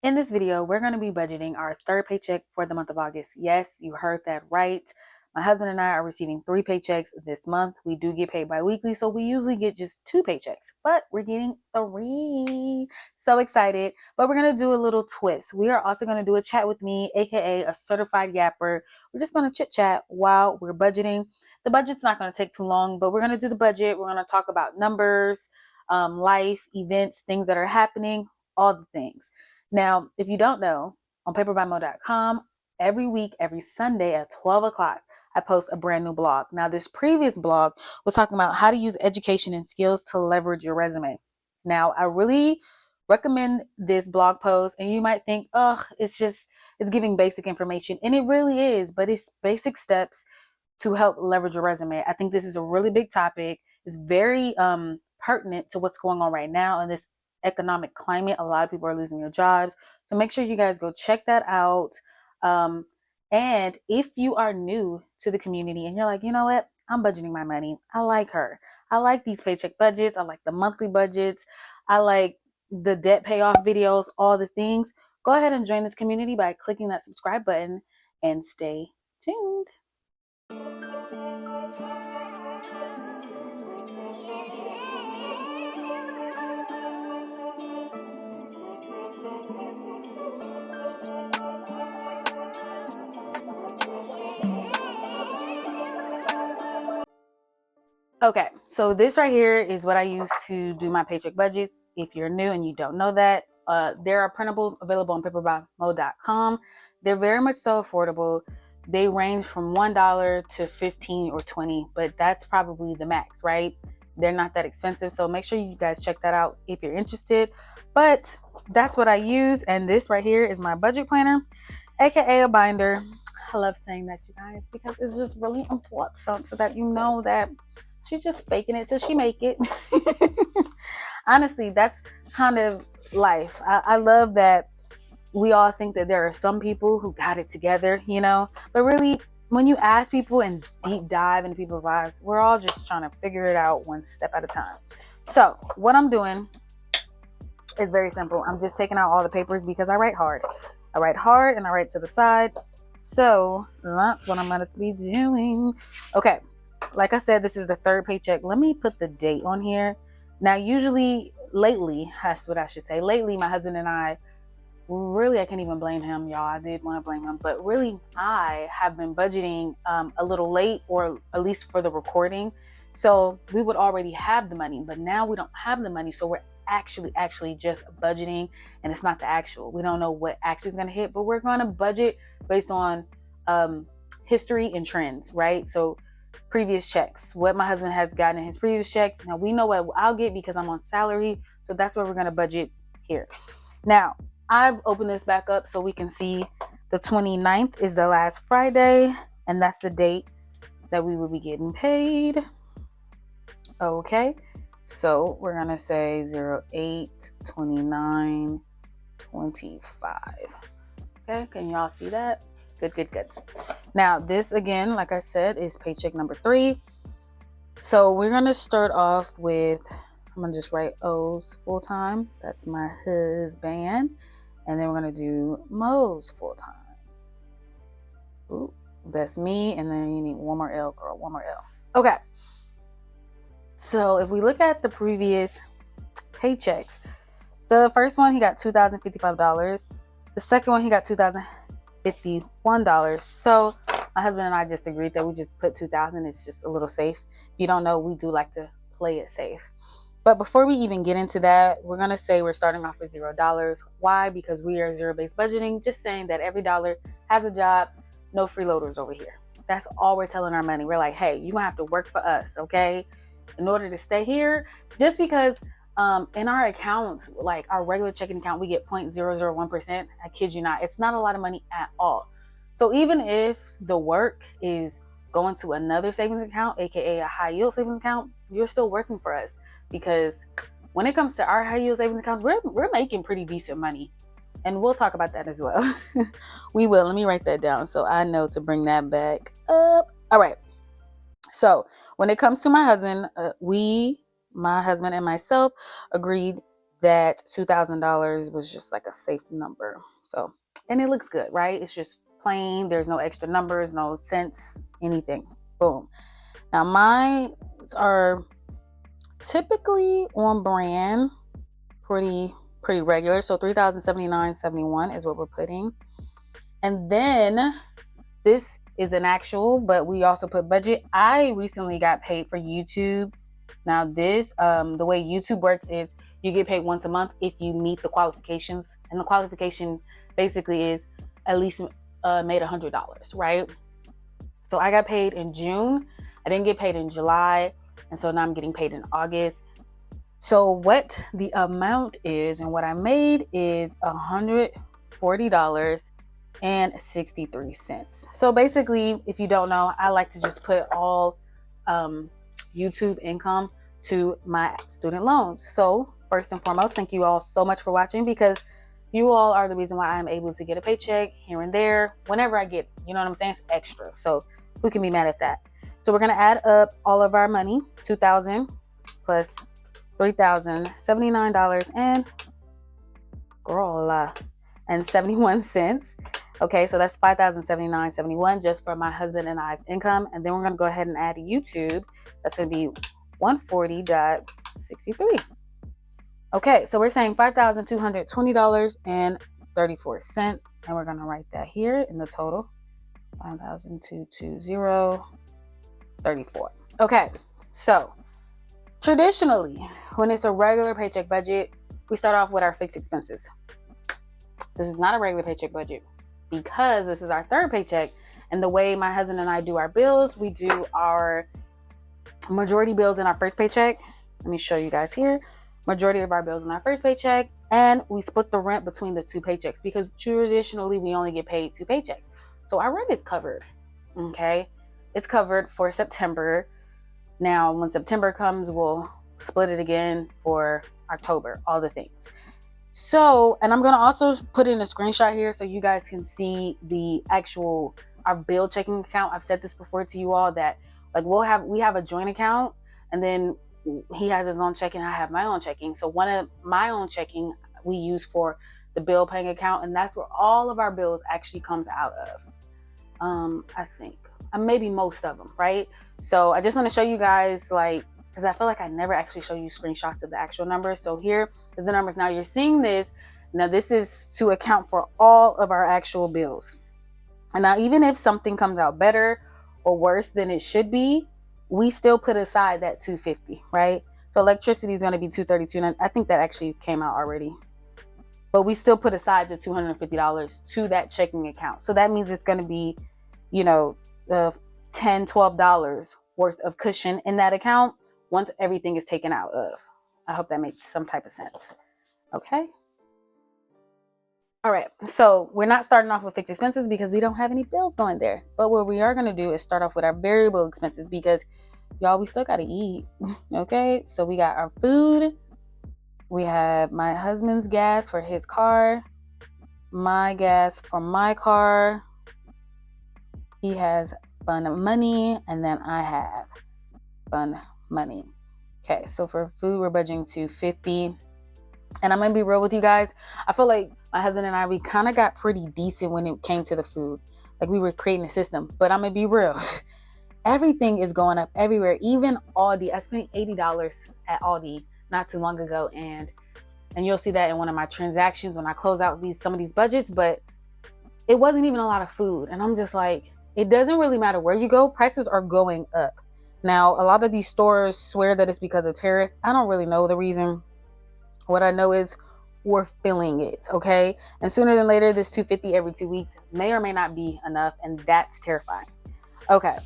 In this video, we're going to be budgeting our third paycheck for the month of August. Yes, you heard that right. My husband and I are receiving 3 paychecks this month. We do get paid bi-weekly, so we usually get just 2 paychecks, but we're getting 3. So excited. But we're going to do a little twist. We are also going to do a chat with me, aka a certified yapper. We're just going to chit chat while we're budgeting. The budget's not going to take too long, but we're going to do the budget. We're going to talk about numbers, life, events, things that are happening, all the things. Now, if you don't know, on paperbymode.com, every week, every Sunday at 12 o'clock, I post a brand new blog. Now, this previous blog was talking about how to use education and skills to leverage your resume. Now, I really recommend this blog post, and you might think, oh, it's giving basic information. And it really is, but it's basic steps to help leverage your resume. I think this is a really big topic. It's very pertinent to what's going on right now in this economic climate. A lot of people are losing their jobs. So make sure you guys go check that out. And if you are new to the community and you're like, you know what? I'm budgeting my money. I like her. I like these paycheck budgets. I like the monthly budgets. I like the debt payoff videos, all the things. Go ahead and join this community by clicking that subscribe button and stay tuned. Okay, so this right here is what I use to do my paycheck budgets. If you're new and you don't know that, there are printables available on paperbymode.com. They're very much so affordable. They range from $1 to 15 or 20, but that's probably the max, right? They're not that expensive, so make sure you guys check that out if you're interested. But that's what I use, and this right here is my budget planner, aka a binder. I love saying that, you guys, because it's just really important so that you know that she's just faking it till she make it. Honestly, that's kind of life. I love that we all think that there are some people who got it together, but really, when you ask people and deep dive into people's lives, we're all just trying to figure it out one step at a time. So what I'm doing is very simple. I'm just taking out all the papers because I write hard. I write hard and I write to the side. So that's what I'm going to be doing. Okay. Like I said, this is the third paycheck. Let me put the date on here. Now, lately, that's what I should say. Lately, my husband and I, really, I can't even blame him, y'all. I did want to blame him. But really, I have been budgeting a little late, or at least for the recording. So we would already have the money, but now we don't have the money. So we're actually just budgeting, and it's not the actual. We don't know what actually is going to hit, but we're going to budget based on history and trends, right? So previous checks, what my husband has gotten in his previous checks. Now we know what I'll get because I'm on salary. So that's where we're going to budget here. Now, I've opened this back up so we can see the 29th is the last Friday, and that's the date that we will be getting paid. Okay. So we're going to say 08/29/25. Okay. Can y'all see that? Good. Now, this again, like I said, is paycheck number 3. So we're going to start off with, I'm going to just write O's full time. That's my husband. And then we're going to do Mo's full time. Ooh, that's me. And then you need one more L, girl, one more L. Okay. So if we look at the previous paychecks, the first one, he got $2,055. The second one, he got $2,051. So my husband and I just agreed that we just put $2,000. It's just a little safe. If you don't know, we do like to play it safe. But before we even get into that, we're going to say we're starting off with $0. Why? Because we are zero-based budgeting, just saying that every dollar has a job, no freeloaders over here. That's all we're telling our money. We're like, hey, you're going to have to work for us, okay? In order to stay here, just because in our accounts, like our regular checking account, we get 0.001%. I kid you not. It's not a lot of money at all. So even if the work is going to another savings account, aka a high yield savings account, you're still working for us, because when it comes to our high yield savings accounts, we're making pretty decent money. And we'll talk about that as well. We will. Let me write that down so I know to bring that back up. All right. So when it comes to my husband, my husband and myself agreed that $2,000 was just like a safe number. So, and it looks good, right? It's just plain. There's no extra numbers, no cents, anything. Boom. Now mine are typically on brand, pretty regular. So $3,079.71 is what we're putting. And then this is an actual, but we also put budget. I recently got paid for YouTube. Now this, the way YouTube works is you get paid once a month if you meet the qualifications. And the qualification basically is at least made $100, right? So I got paid in June. I didn't get paid in July. And so now I'm getting paid in August. So what the amount is and what I made is $140.63. So basically, if you don't know, I like to just put all YouTube income to my student loans. So first and foremost, thank you all so much for watching, because you all are the reason why I'm able to get a paycheck here and there whenever I get, you know what I'm saying? It's extra. So who can be mad at that? So we're going to add up all of our money, $2,000 plus $3,079 and 71 cents. Okay, so that's $5,079.71 just for my husband and I's income. And then we're going to go ahead and add YouTube. That's going to be $140.63. Okay, so we're saying $5,220.34. And we're going to write that here in the total. $5,220.34. Okay, so traditionally, when it's a regular paycheck budget, we start off with our fixed expenses. This is not a regular paycheck budget because this is our third paycheck. And the way my husband and I do our bills, we do our majority bills in our first paycheck. Let me show you guys here. Majority of our bills in our first paycheck. And we split the rent between the two paychecks because traditionally we only get paid 2 paychecks. So our rent is covered. Okay. It's covered for September. Now, when September comes, we'll split it again for October, all the things. So, and I'm going to also put in a screenshot here so you guys can see the actual, our bill checking account. I've said this before to you all that like we have a joint account, and then he has his own checking. I have my own checking. So one of my own checking we use for the bill paying account. And that's where all of our bills actually comes out of. I think maybe most of them, right? So I just want to show you guys, like, because I feel like I never actually show you screenshots of the actual numbers. So here is the numbers. Now you're seeing this. Now this is to account for all of our actual bills. And now even if something comes out better or worse than it should be, we still put aside that $250, right? So electricity is going to be $232. And I think that actually came out already. But we still put aside the $250 to that checking account. So that means it's going to be, you know, $10, $12 worth of cushion in that account once everything is taken out of. I hope that makes some type of sense. Okay. All right. So we're not starting off with fixed expenses because we don't have any bills going there. But what we are going to do is start off with our variable expenses because y'all, we still got to eat. Okay. So we got our food. We have my husband's gas for his car, my gas for my car. He has fun money, and then I have fun money. Okay, so for food, we're budgeting $250. And I'm going to be real with you guys. I feel like my husband and I, we kind of got pretty decent when it came to the food. Like we were creating a system. But I'm going to be real. Everything is going up everywhere. Even Aldi. I spent $80 at Aldi not too long ago, and you'll see that in one of my transactions when I close out some of these budgets, but it wasn't even a lot of food. And I'm just like, it doesn't really matter where you go, prices are going up. Now, a lot of these stores swear that it's because of tariffs. I don't really know the reason. What I know is we're feeling it, okay? And sooner than later, this $250 every 2 weeks may or may not be enough, and that's terrifying. Okay.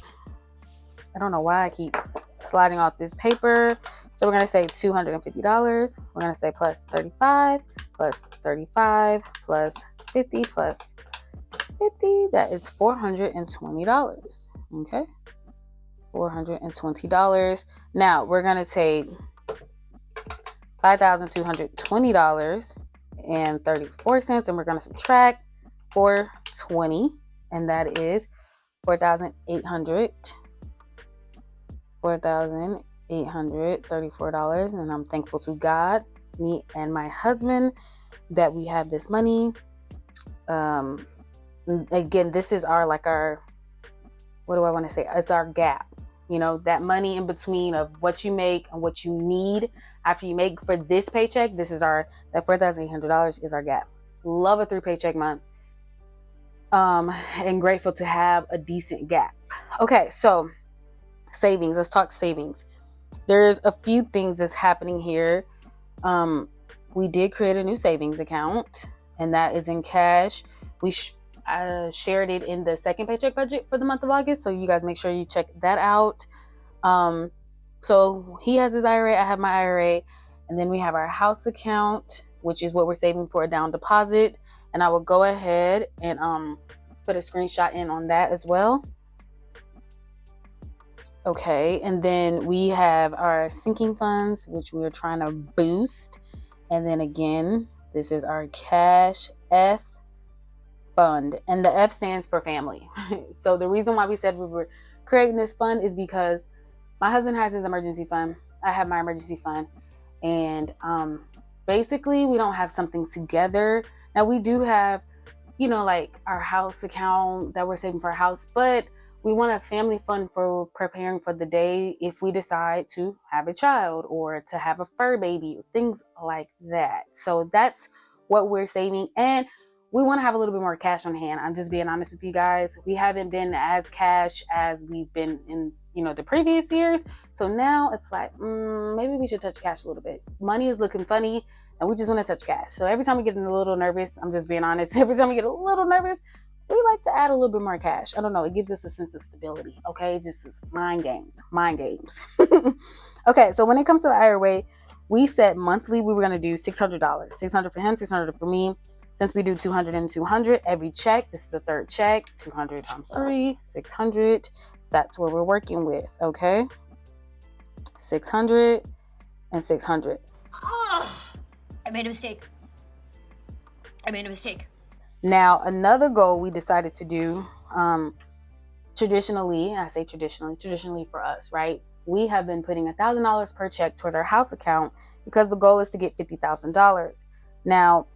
I don't know why I keep sliding off this paper. So we're going to say $250. We're going to say plus 35, plus 35, plus 50, plus 50. That is $420. Okay. $420. Now we're going to take $5,220.34, and we're going to subtract 420, and that is $4,834, and I'm thankful to God me and my husband, that we have this money. Again, this is our what do I want to say? It's our gap. That money in between of what you make and what you need after you make for this paycheck. That $4,800 is our gap. Love a 3 paycheck month. And grateful to have a decent gap. Okay, so savings. Let's talk savings. There's a few things that's happening here. We did create a new savings account, and that is in cash. We shared it in the second paycheck budget for the month of August, so you guys make sure you check that out. So he has his IRA, I have my IRA, and then we have our house account, which is what we're saving for a down deposit. And I will go ahead and put a screenshot in on that as well. Okay, and then we have our sinking funds, which we're trying to boost. And then again, this is our cash F fund, and the F stands for family. So the reason why we said we were creating this fund is because my husband has his emergency fund, I have my emergency fund, and basically we don't have something together. Now we do have, like our house account that we're saving for our house, but we want a family fund for preparing for the day if we decide to have a child or to have a fur baby, things like that. So that's what we're saving, and we want to have a little bit more cash on hand. I'm just being honest with you guys. We haven't been as cash as we've been in, the previous years. So now it's like, maybe we should touch cash a little bit. Money is looking funny, and we just want to touch cash. So every time we get a little nervous, I'm just being honest, every time we get a little nervous, we like to add a little bit more cash. I don't know. It gives us a sense of stability. Okay. Just mind games. Okay. So when it comes to the IRA, we said monthly we were going to do $600, $600 for him, $600 for me. Since we do 200 and 200 every check, this is the third check, 200 times 3, 600. That's what we're working with. Okay. 600 and 600. I made a mistake. Now, another goal we decided to do, traditionally for us, right? We have been putting $1,000 per check towards our house account because the goal is to get $50,000. Now,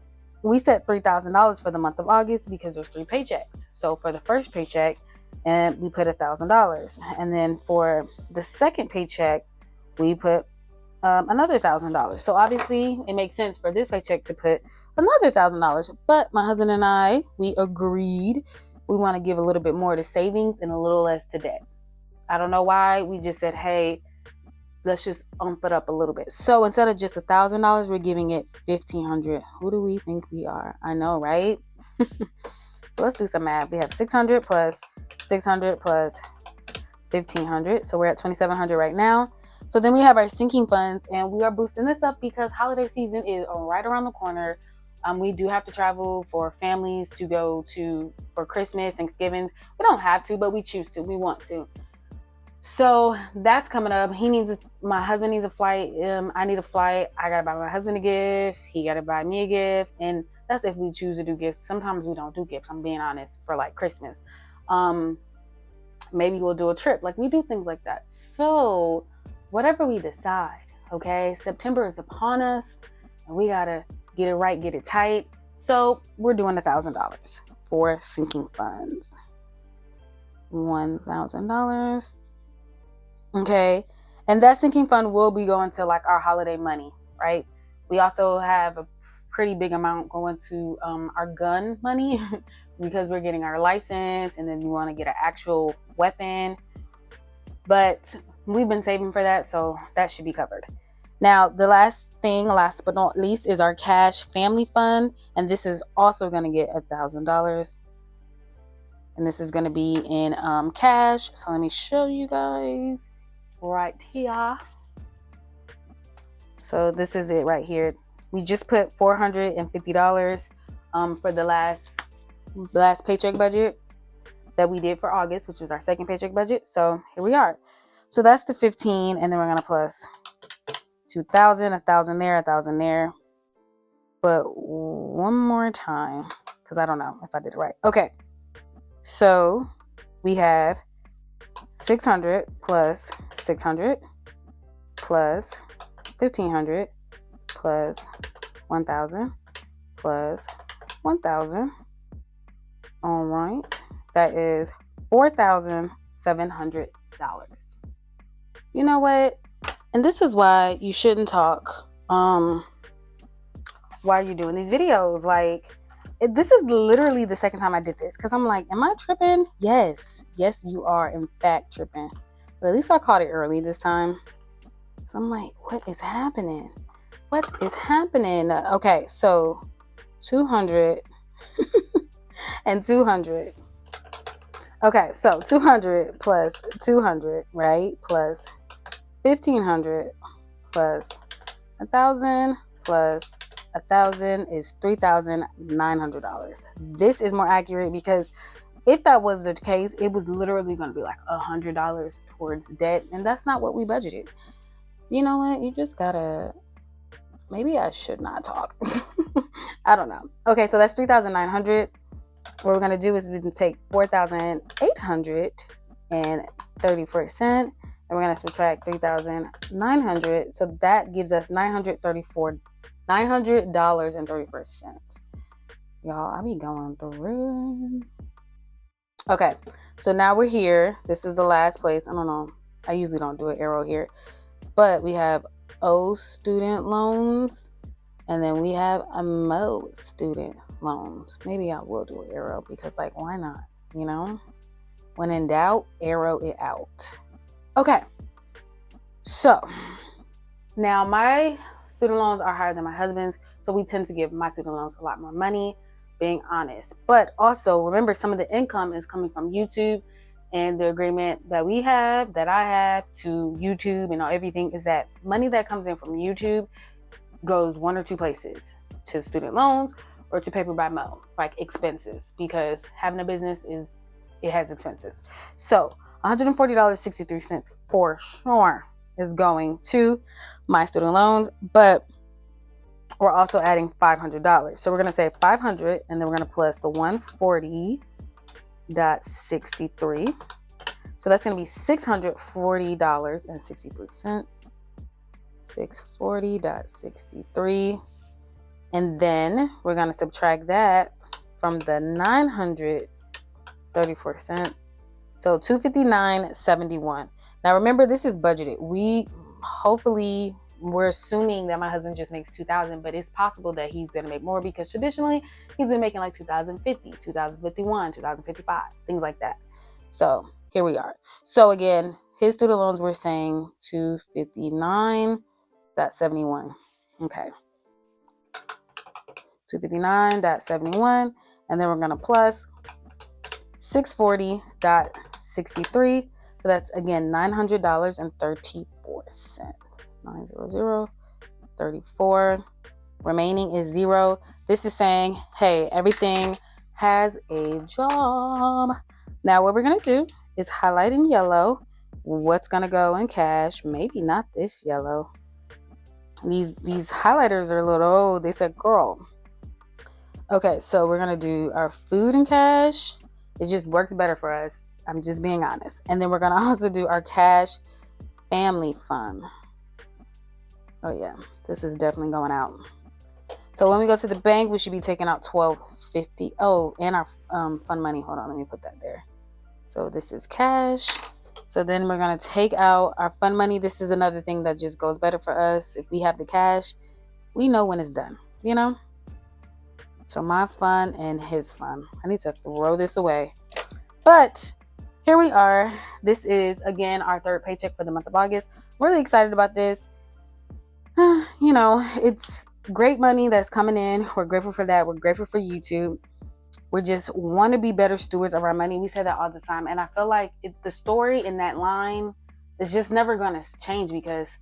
we set $3,000 for the month of August because there's 3 paychecks. So for the first paycheck, and we put $1,000, and then for the second paycheck, we put another $1,000. So obviously, it makes sense for this paycheck to put another $1,000. But my husband and I, we agreed we want to give a little bit more to savings and a little less to debt. I don't know why. We just said, hey, let's just ump it up a little bit. So instead of just $1,000, we're giving it $1,500. Who do we think we are? I know, right? So let's do some math. We have 600 plus 600 plus 1,500. So we're at 2,700 right now. So then we have our sinking funds, and we are boosting this up because holiday season is right around the corner. We do have to travel for families to go to for Christmas, Thanksgiving. We don't have to, but we choose to. We want to. So that's coming up. My husband needs a flight. I need a flight. I gotta buy my husband a gift. He gotta buy me a gift. And that's if we choose to do gifts. Sometimes we don't do gifts, I'm being honest, for like Christmas. Maybe we'll do a trip. Like, we do things like that. So whatever we decide, okay? September is upon us, and we gotta get it right, get it tight. So we're doing $1,000 for sinking funds. $1,000. Okay. And that sinking fund will be going to like our holiday money, right? We also have a pretty big amount going to our gun money because we're getting our license, and then we want to get an actual weapon. But we've been saving for that, so that should be covered. Now, the last but not least, is our cash family fund. And this is also going to get $1,000. And this is going to be in cash. So let me show you guys right here. So this is it right here. We just put $450 for the last paycheck budget that we did for August, which was our second paycheck budget. So here we are. So that's the 15, and then we're going to plus 2,000, 1,000 there, 1,000 there. But one more time, because I don't know if I did it right. Okay. So we have 600 plus 600 plus 1,500 plus 1,000 plus 1,000. All right. That is $4,700. You know what? And this is why you shouldn't talk while you're doing these videos. Like, this is literally the second time I did this because I'm like, am I tripping? Yes, you are in fact tripping. But at least I caught it early this time. So I'm like, what is happening? Okay, so 200 and 200. Okay, so 200 plus 200, right? Plus 1,500 plus 1,000 plus 1,000 is $3,900. This is more accurate because if that was the case, it was literally going to be like $100 towards debt, and that's not what we budgeted. You know what? You just gotta. Maybe I should not talk. I don't know. Okay, so that's 3,900. What we're gonna do is we can take 4,834 cents, and we're gonna subtract 3,900. So that gives us $900.34. Y'all, I be going through. Okay, so now we're here. This is the last place. I don't know. I usually don't do an arrow here, but we have O student loans, and then we have a Mo student loans. Maybe I will do an arrow because, like, why not? You know, when in doubt, arrow it out. Okay, so now my student loans are higher than my husband's, so we tend to give my student loans a lot more money, being honest. But also remember, some of the income is coming from YouTube, and the agreement that I have to YouTube and everything is that money that comes in from YouTube goes one or two places: to student loans or to Paper by Mo, like expenses, because having a business has expenses. So $140.63 for sure is going to my student loans, but we're also adding $500. So we're going to say 500, and then we're going to plus the 140.63. So that's going to be $640.63. 640.63. And then we're going to subtract that from the 934 cents. So $259.71. Now remember, this is budgeted. We're assuming that my husband just makes $2,000, but it's possible that he's going to make more because traditionally he's been making like $2,050, $2,051, $2,055, things like that. So here we are. So again, his student loans, we're saying $259.71. Okay. 259.71, and then we're going to plus 640.63. So that's again $900.34. 900.34. Remaining is zero. This is saying, hey, everything has a job. Now what we're going to do is highlight in yellow what's going to go in cash. Maybe not this yellow. These highlighters are a little old. They said girl. Okay, so we're going to do our food in cash. It just works better for us. I'm just being honest. And then we're going to also do our cash family fund. Oh yeah, this is definitely going out. So when we go to the bank, we should be taking out $12.50. Oh, and our fund money. Hold on, let me put that there. So this is cash. So then we're going to take out our fund money. This is another thing that just goes better for us. If we have the cash, we know when it's done, you know? So my fund and his fund. I need to throw this away. But here we are. This is, again, our third paycheck for the month of August. I'm really excited about this. You know, it's great money that's coming in. We're grateful for that. We're grateful for YouTube. We just want to be better stewards of our money. We say that all the time. And I feel like the story in that line is just never going to change because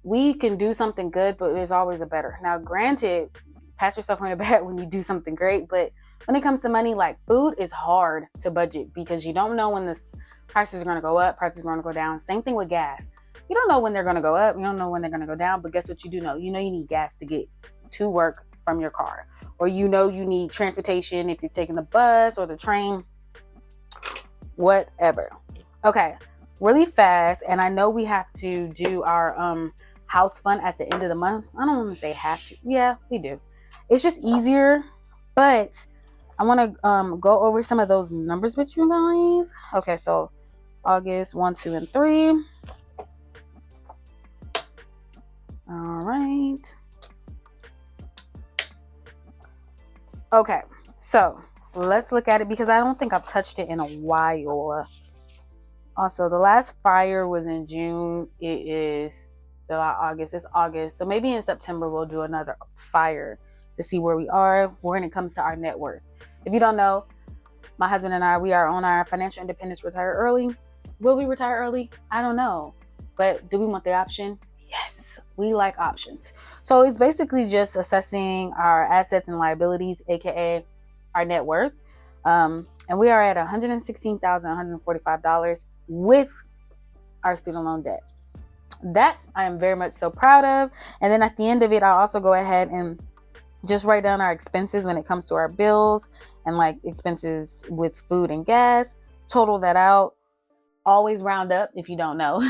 we can do something good, but there's always a better. Now, granted, pat yourself on the back when you do something great, but when it comes to money, like food is hard to budget because you don't know when the prices are going to go up, prices are going to go down. Same thing with gas. You don't know when they're going to go up. You don't know when they're going to go down, but guess what you do know? You know you need gas to get to work from your car, or you know you need transportation if you're taking the bus or the train, whatever. Okay, really fast, and I know we have to do our house fund at the end of the month. I don't want to say have to. Yeah, we do. It's just easier, but I want to go over some of those numbers with you guys. Okay, so August 1, 2, and 3. All right. Okay, so let's look at it because I don't think I've touched it in a while. Also, the last fire was in June. It is July, August. It's August. So maybe in September we'll do another fire to see where we are when it comes to our net worth. If you don't know, my husband and I, we are on our financial independence, retire early. Will we retire early? I don't know. But do we want the option? Yes, we like options. So it's basically just assessing our assets and liabilities, aka our net worth. And we are at $116,145 with our student loan debt. That I am very much so proud of. And then at the end of it, I'll also go ahead and just write down our expenses when it comes to our bills and like expenses with food and gas. Total that out. Always round up if you don't know.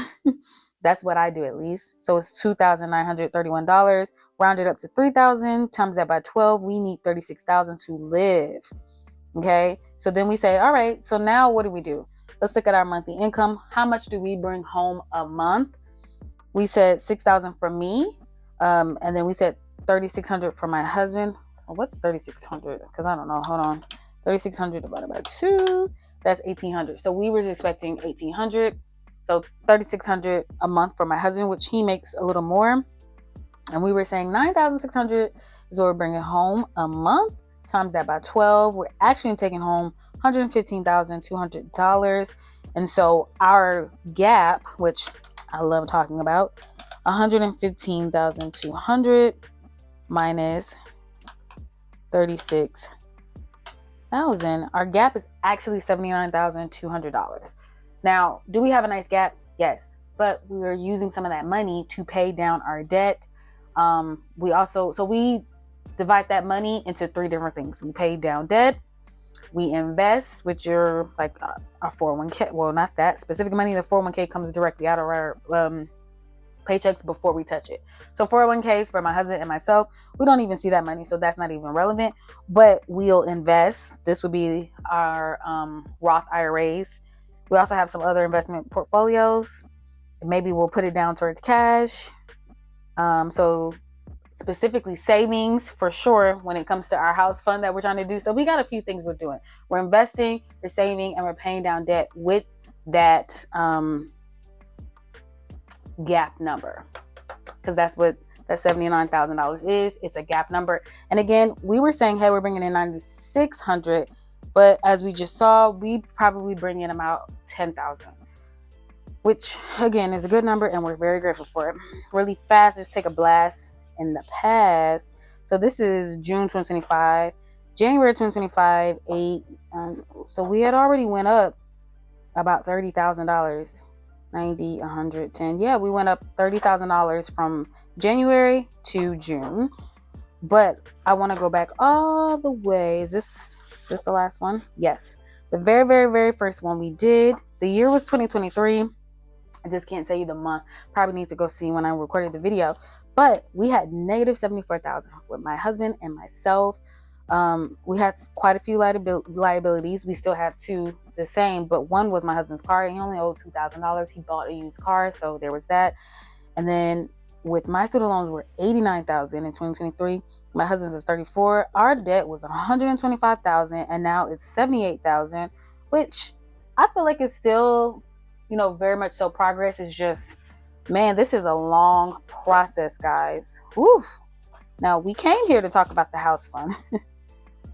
That's what I do at least. So it's $2,931. Round it up to $3,000. Times that by 12. We need $36,000 to live. Okay. So then we say, all right. So now what do we do? Let's look at our monthly income. How much do we bring home a month? We said $6,000 for me, and then we said $3,600 for my husband. So what's $3,600? Because I don't know. Hold on. $3,600 divided by 2. That's $1,800. So we were expecting $1,800. So $3,600 a month for my husband, which he makes a little more. And we were saying $9,600 is what we're bringing home a month. Times that by 12. We're actually taking home $115,200. And so our gap, which I love talking about, $115,200 minus $36,000. Our gap is actually $79,200. Now, do we have a nice gap? Yes, but we are using some of that money to pay down our debt. We divide that money into 3 different things. We pay down debt. We invest, which are like our 401k. Well, not that specific money. The 401k comes directly out of our paychecks before we touch it. So 401ks for my husband and myself, we don't even see that money. So that's not even relevant. But we'll invest. This would be our Roth IRAs. We also have some other investment portfolios. Maybe we'll put it down towards cash. So specifically savings for sure when it comes to our house fund that we're trying to do. So we got a few things we're doing. We're investing, we're saving, and we're paying down debt with that gap number, because that's what that $79,000 is. It's a gap number. And again, we were saying, hey, we're bringing in $9,600, but as we just saw, we probably bring in about $10,000, which again is a good number, and we're very grateful for it. Really fast, just take a blast in the past. So this is June 2025, January 2025, so we had already went up about $30,000, 90, 110. Yeah, we went up $30,000 from January to June. But I want to go back all the way. Is this the last one? Yes. The very, very, very first one we did. The year was 2023. I just can't tell you the month. Probably need to go see when I recorded the video. But we had negative $74,000 with my husband and myself. We had quite a few liabilities. We still have 2 the same, but one was my husband's car. He only owed $2,000. He bought a used car, so there was that. And then with my student loans were $89,000 in 2023. My husband's was $34,000. Our debt was $125,000, and now it's $78,000, which I feel like it's still, very much so progress. Is just, man, this is a long process, guys. Woo. Now, we came here to talk about the house fund.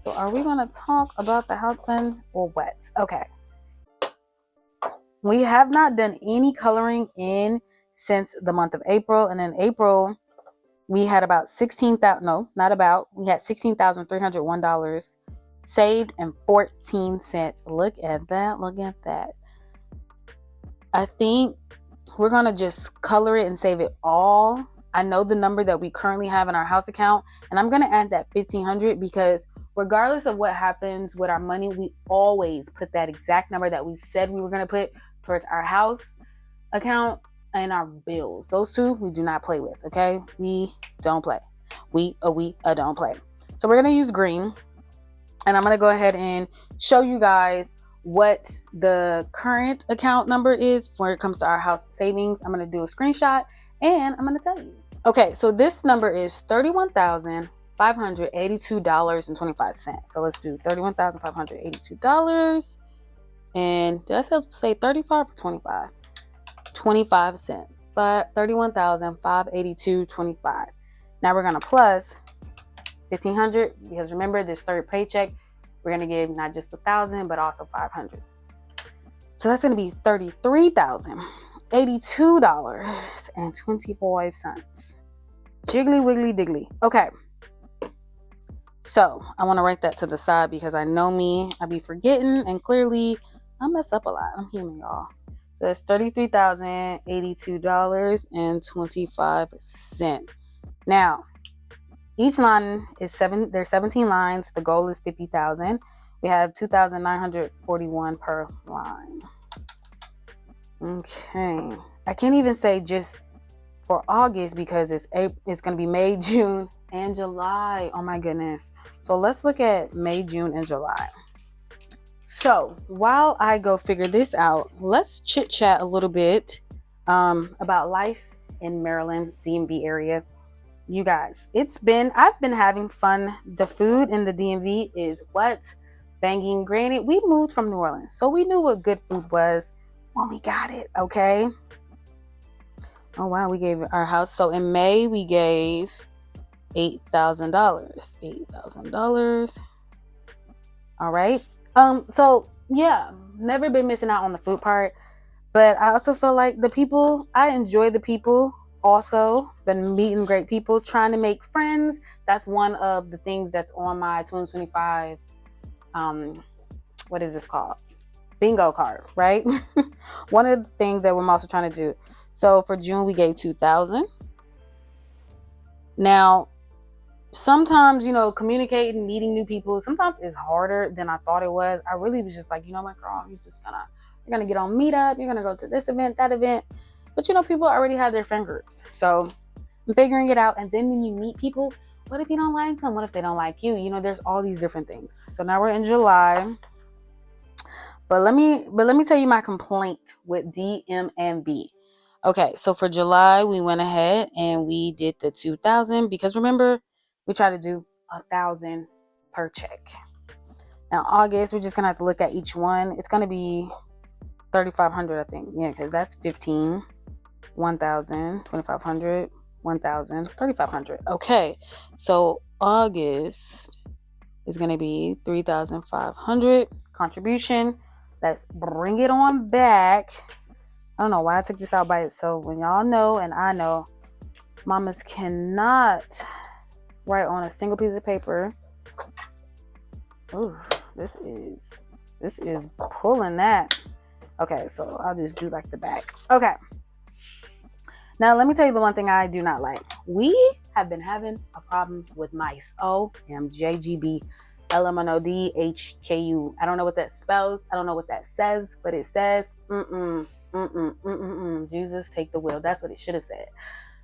So are we going to talk about the house fund or what? Okay. We have not done any coloring in since the month of April. And in April, we had about we had $16,301 saved and 14 cents. Look at that. I think we're going to just color it and save it all. I know the number that we currently have in our house account, and I'm going to add that $1,500 because regardless of what happens with our money, we always put that exact number that we said we were going to put towards our house account. and our bills. Those two we do not play with, okay? We don't play. We don't play. So we're going to use green. And I'm going to go ahead and show you guys what the current account number is when it comes to our house savings. I'm going to do a screenshot and I'm going to tell you. Okay, so this number is $31,582.25. So let's do $31,582. And did I say 35 or 25? 25 cents. But $31,582.25. Now we're going to plus $1,500 because remember this third paycheck, we're going to give not just $1,000 but also $500. So that's going to be $33,082.25. Jiggly wiggly diggly. Okay. So I want to write that to the side because I know me, I be forgetting, and clearly I mess up a lot. I'm human, y'all. So that's $33,082.25. Now, each line is there's 17 lines. The goal is 50,000. We have 2,941 per line. Okay. I can't even say just for August because it's going to be May, June, and July. Oh my goodness. So let's look at May, June, and July. So while I go figure this out, let's chit chat a little bit about life in Maryland, DMV area. You guys, I've been having fun. The food in the DMV is what's banging. Granted, we moved from New Orleans, so we knew what good food was when we got it, okay? Oh wow, we gave our house. So in May, we gave $8,000. $8,000. All right. So yeah, never been missing out on the food part. But I also feel like I enjoy the people. Also, been meeting great people, trying to make friends. That's one of the things that's on my 2025, what is this called? Bingo card, right? One of the things that we're also trying to do. So for June, we gave $2,000. Now, sometimes, communicating, meeting new people, sometimes it's harder than I thought it was. I really was just like, my girl, you're going to get on Meetup. You're going to go to this event, that event. But, people already have their friend groups. So I'm figuring it out. And then when you meet people, what if you don't like them? What if they don't like you? There's all these different things. So now we're in July. But let me tell you my complaint with DMV. Okay, so for July, we went ahead and we did the 2,000 because remember, we try to do 1,000 per check. Now, August, we're just going to have to look at each one. It's going to be 3,500, I think. Yeah, because that's 15, 1,000, 2,500, 1,000, 3,500. Okay, so August is going to be 3,500 contribution. Let's bring it on back. I don't know why I took this out by itself. When y'all know and I know, mamas cannot write on a single piece of paper. Ooh, this is pulling that. Okay, so I'll just do like the back. Okay. Now let me tell you the one thing I do not like. We have been having a problem with mice. OMJGB. LMNODHKU. I don't know what that spells. I don't know what that says, but it says Jesus take the wheel. That's what it should have said,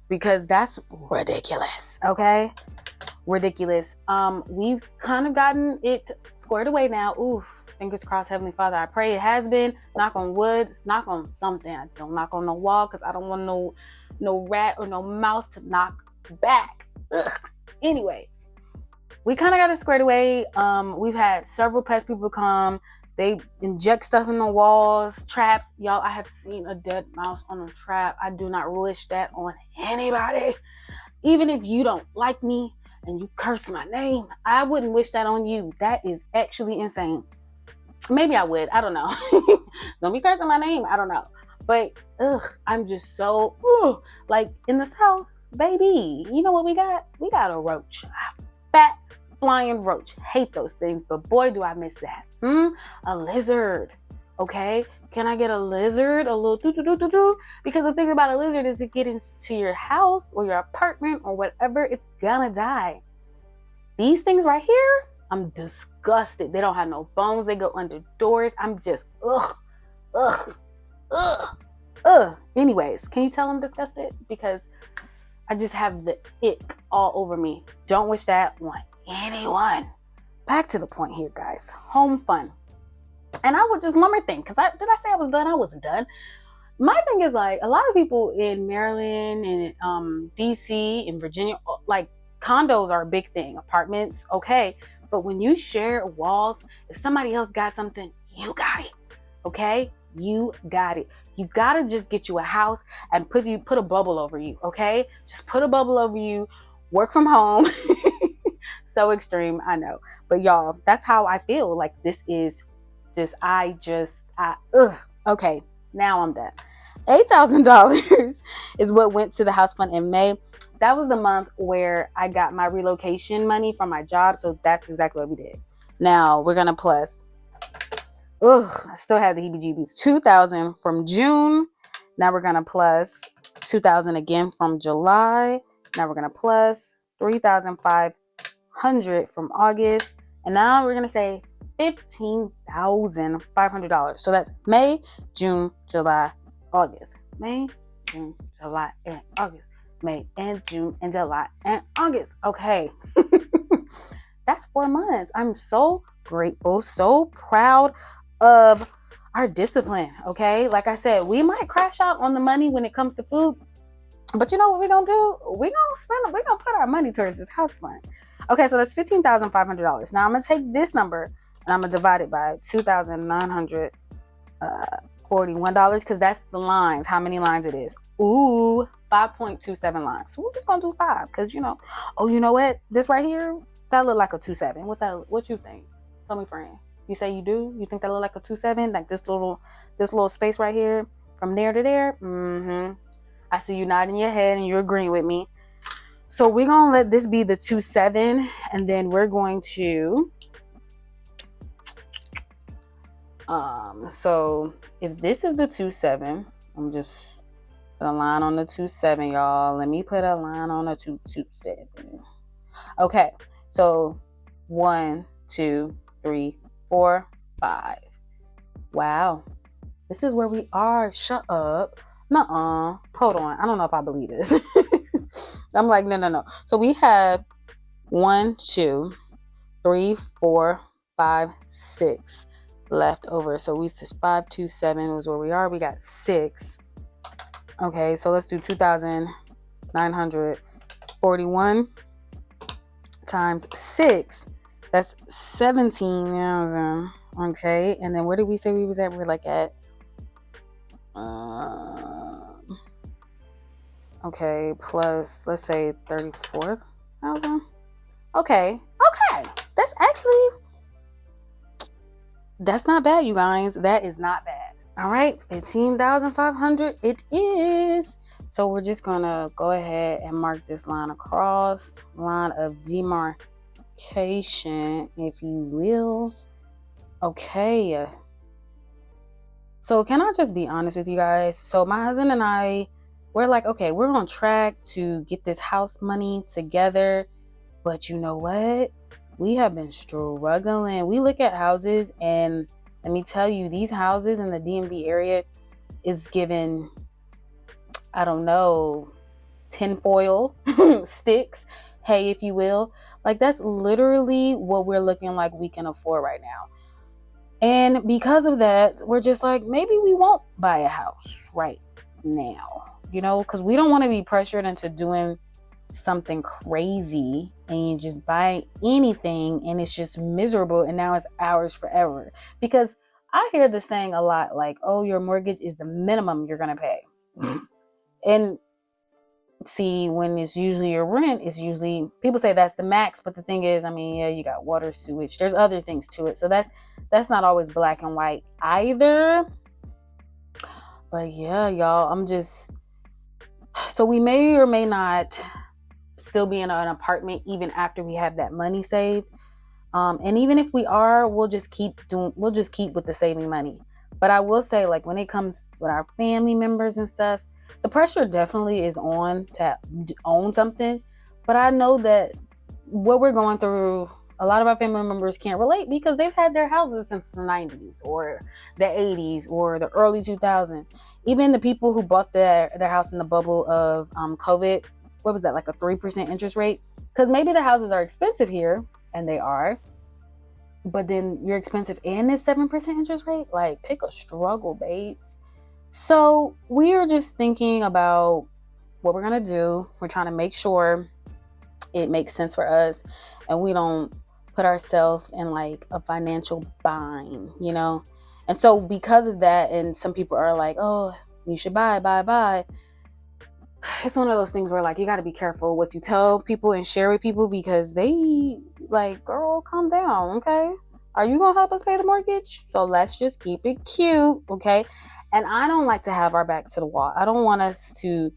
because that's ridiculous. Okay, ridiculous. We've kind of gotten it squared away now. Ooh, fingers crossed, Heavenly Father. I pray it has been. Knock on wood. Knock on something. I don't knock on no wall because I don't want no rat or no mouse to knock back. Ugh. Anyways. We kind of got it squared away. We've had several pest people come. They inject stuff in the walls, traps. Y'all, I have seen a dead mouse on a trap. I do not wish that on anybody. Even if you don't like me and you curse my name, I wouldn't wish that on you. That is actually insane. Maybe I would. I don't know. Don't be cursing my name. I don't know. But, I'm just so, like in the South, baby. You know what we got? We got a roach. Fat flying roach. Hate those things, but boy, do I miss that. A lizard. Okay, can I get a lizard? A little do. Because the thing about a lizard is it gets into your house or your apartment or whatever, it's gonna die. These things right here, I'm disgusted. They don't have no bones. They go under doors. I'm just Anyways, can you tell I'm disgusted? Because I just have the ick all over me. Don't wish that on anyone. Back to the point here, guys. Home fun. And I would just one more thing, because did I say I was done? I wasn't done. My thing is, like, a lot of people in Maryland and DC and Virginia, like, condos are a big thing. Apartments, okay. But when you share walls, if somebody else got something, you got it. Okay? You got it. You gotta just get you a house and put a bubble over you, okay? Just put a bubble over you. Work from home. So extreme, I know. But y'all, that's how I feel. Like, this is just, okay, now I'm done. $8,000 is what went to the house fund in May. That was the month where I got my relocation money from my job. So that's exactly what we did. Now we're gonna plus. I still have the heebie-jeebies. $2,000 from June. Now we're gonna plus $2,000 again from July. Now we're gonna plus $3,500 from August. And now we're gonna say $15,500. So that's May, June, July, August. May, June, July, and August. May and June and July and August. Okay. That's 4 months. I'm so grateful, so proud of our discipline. Okay. Like I said, we might crash out on the money when it comes to food, but you know what we're going to do? We're going to put our money towards this house fund. Okay. So that's $15,500. Now I'm going to take this number and I'm going to divide it by $2,941 because that's the lines, how many lines it is. 5.27 lines. So we're just gonna do 5 because you know what? This right here, that look like a 27. What you think? Tell me, friend. You say you do? You think that look like a 27? Like this little space right here from there to there? I see you nodding your head and you're agreeing with me. So we're gonna let this be the 27, and then we're going to so if this is the 27, I'm just put a line on the 27, y'all. Let me put a line on the 27. Okay, so 1, 2, 3, 4, 5. Wow, this is where we are. Shut up. Nuh-uh. Hold on. I don't know if I believe this. I'm like, no. So we have 1, 2, 3, 4, 5, 6 left over. So we said 527 was where we are. We got 6. Okay, so let's do 2,941 times 6. That's 17,000. Okay, and then where did we say we was at? We're like at okay, plus let's say 34,000. Okay, that's not bad, you guys. That is not bad. All right, 15,500 it is. So we're just gonna go ahead and mark this line across, line of demarcation, if you will. Okay. So can I just be honest with you guys? So my husband and I, we're like, okay, we're on track to get this house money together. But you know what? We have been struggling. We look at houses, and let me tell you, these houses in the DMV area is given, I don't know, tinfoil sticks, hay, if you will. Like, that's literally what we're looking like we can afford right now. And because of that, we're just like, maybe we won't buy a house right now, because we don't want to be pressured into doing something crazy and you just buy anything and it's just miserable and now it's ours forever. Because I hear the saying a lot, like, oh, your mortgage is the minimum you're gonna pay. And see, when it's usually your rent, it's usually, people say that's the max, but the thing is, I mean, yeah, you got water, sewage, there's other things to it, so that's not always black and white either. But yeah, y'all, so we may or may not still be in an apartment even after we have that money saved, and even if we are, we'll just keep with the saving money. But I will say, like, when it comes with our family members and stuff, the pressure definitely is on to own something. But I know that what we're going through a lot of our family members can't relate because they've had their houses since the 90s or the 80s or the early 2000s. Even the people who bought their house in the bubble of COVID, what was that, like a 3% interest rate? Because maybe the houses are expensive here, and they are, but then you're expensive and this 7% interest rate. Like, pick a struggle, babes. So we're just thinking about what we're gonna do. We're trying to make sure it makes sense for us and we don't put ourselves in like a financial bind, you know? And so because of that, and some people are like, oh, you should buy. It's one of those things where like you got to be careful what you tell people and share with people, because they like, girl, calm down, okay? Are you gonna help us pay the mortgage? So let's just keep it cute, okay? And I don't like to have our back to the wall. I don't want us to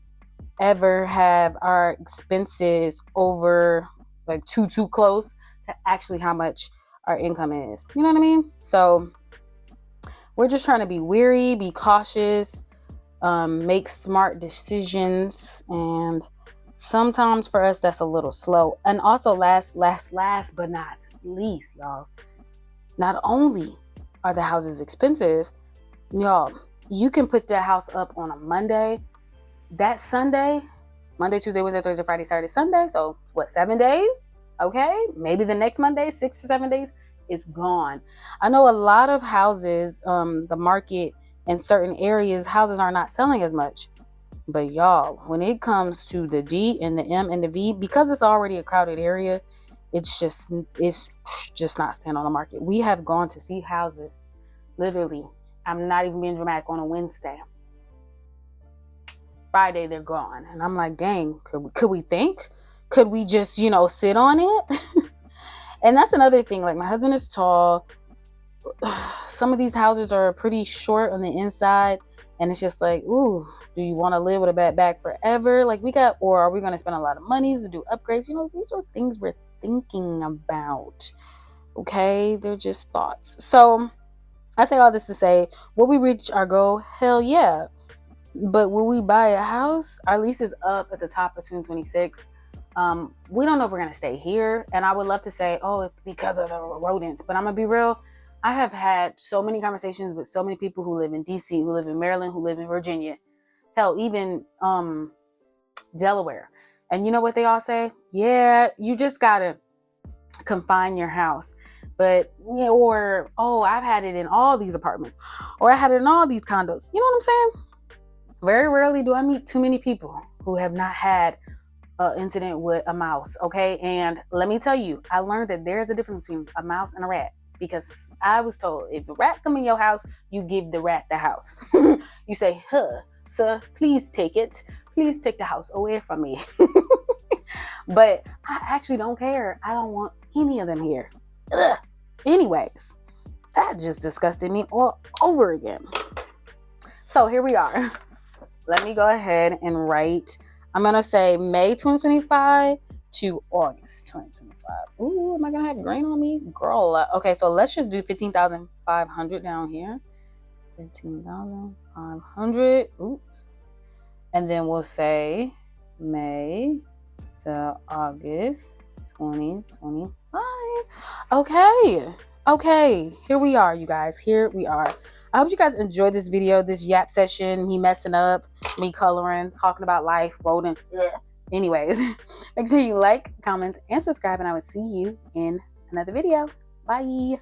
ever have our expenses over like too close to actually how much our income is. You know what I mean? So we're just trying to be wary, be cautious, make smart decisions, and sometimes for us that's a little slow. And also last but not least, y'all, not only are the houses expensive, y'all, you can put that house up on a Monday. That Sunday, Monday, Tuesday, Wednesday, Thursday, Friday, Saturday, Sunday. So what, 7 days? Okay. Maybe the next Monday, 6 to 7 days, it's gone. I know a lot of houses, the market in certain areas, houses are not selling as much. But y'all, when it comes to the D and the M and the V, because it's already a crowded area, it's just not staying on the market. We have gone to see houses, literally, I'm not even being dramatic, on a Wednesday. Friday they're gone. And I'm like, dang, could we think? Could we just, sit on it? And that's another thing. Like, my husband is tall. Some of these houses are pretty short on the inside. And it's just like, ooh, do you want to live with a bad back forever? Like, or are we going to spend a lot of money to do upgrades? These are things we're thinking about. Okay? They're just thoughts. So I say all this to say, will we reach our goal? Hell yeah. But will we buy a house? Our lease is up at the top of 2026. We don't know if we're going to stay here. And I would love to say, oh, it's because of the rodents. But I'm going to be real. I have had so many conversations with so many people who live in DC, who live in Maryland, who live in Virginia. Hell, even Delaware. And you know what they all say? Yeah, you just got to confine your house. But, or, oh, I've had it in all these apartments. Or I had it in all these condos. You know what I'm saying? Very rarely do I meet too many people who have not had an incident with a mouse, okay? And let me tell you, I learned that there's a difference between a mouse and a rat, because I was told if a rat come in your house, you give the rat the house. You say, sir, please take it. Please take the house away from me. But I actually don't care. I don't want any of them here. Ugh. Anyways, that just disgusted me all over again. So here we are. Let me go ahead and write. I'm going to say May 2025 to August 2025. Ooh, am I going to have grain on me? Girl. Okay, so let's just do 15,500 down here. 15,500. Oops. And then we'll say May to August 2025. Okay. Here we are, you guys. Here we are. I hope you guys enjoyed this video, this yap session, me messing up, me coloring, talking about life, rodent. Anyways, make sure you like, comment, and subscribe, and I will see you in another video. Bye.